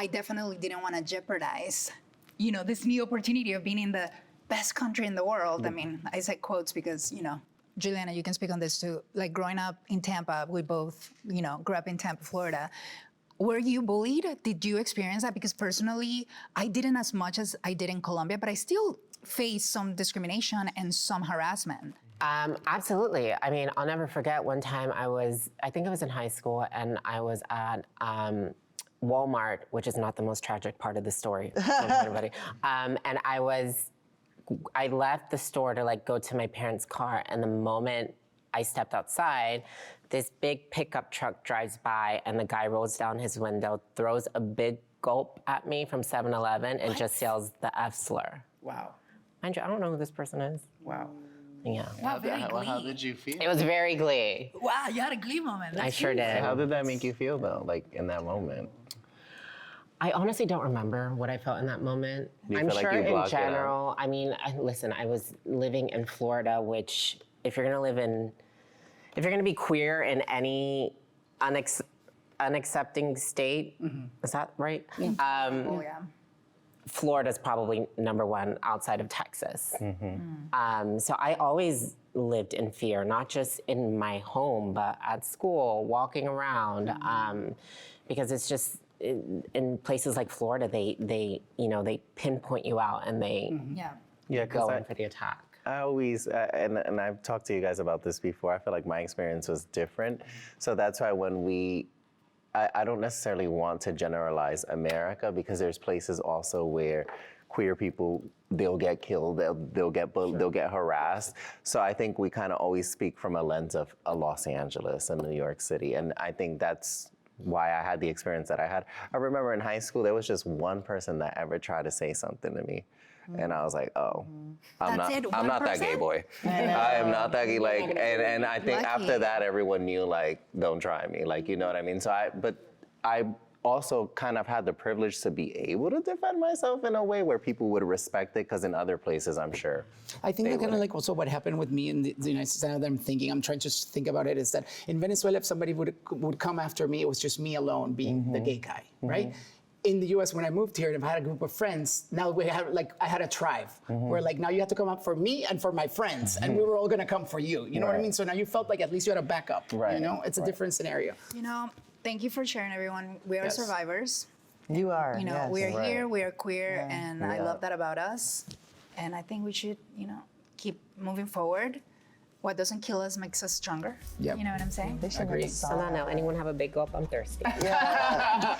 I definitely didn't want to jeopardize, this new opportunity of being in the best country in the world. I mean, I said quotes because, Juliana, you can speak on this too. Like growing up in Tampa, we both, grew up in Tampa, Florida. Were you bullied? Did you experience that? Because personally, I didn't as much as I did in Colombia, but I still faced some discrimination and some harassment. Absolutely. I mean, I'll never forget one time I think I was in high school and I was at Walmart, which is not the most tragic part of the story. And I left the store to go to my parents' car, and the moment I stepped outside, this big pickup truck drives by and the guy rolls down his window, throws a big gulp at me from 7-Eleven and just yells the F slur. Wow. Mind you, I don't know who this person is. Wow. Yeah. Wow, very Glee. How did you feel? It was very Glee. Wow, you had a Glee moment. I sure did. How did that make you feel though, in that moment? I honestly don't remember what I felt in that moment. Do you I'm feel like sure you in blocked it out? general, I mean, listen, I was living in Florida, which if you're gonna be queer in any unaccepting state, is that right? Oh, yeah. Florida's probably number one outside of Texas. So I always lived in fear, not just in my home, but at school, walking around, because it's just, in places like Florida, they pinpoint you out and they go in for the attack. I always, and I've talked to you guys about this before, I feel like my experience was different. So that's why when I don't necessarily want to generalize America, because there's places also where queer people, they'll get killed, they'll get bullied, they'll get harassed. So I think we kind of always speak from a lens of Los Angeles and New York City. And I think that's why I had the experience that I had. I remember in high school, there was just one person that ever tried to say something to me. And I was like, oh, I'm not that gay boy. I am not that gay. And I think after that, everyone knew, don't try me. You know what I mean? So I also kind of had the privilege to be able to defend myself in a way where people would respect it, because in other places, I'm sure. I think that kind of also what happened with me in the United States, now that I'm trying to think about it, is that in Venezuela, if somebody would come after me, it was just me alone being the gay guy, right? In the US, when I moved here, and I had a group of friends, now we have, I had a tribe, where now you have to come up for me and for my friends, and we were all gonna come for you. You know what I mean? So now you felt like at least you had a backup, It's a different scenario. Thank you for sharing, everyone. We are survivors. You are. We are here, we are queer, and I love that about us. And I think we should, keep moving forward. What doesn't kill us makes us stronger. Yep. You know what I'm saying? They should So now, anyone have a big gulp? I'm thirsty. Yeah.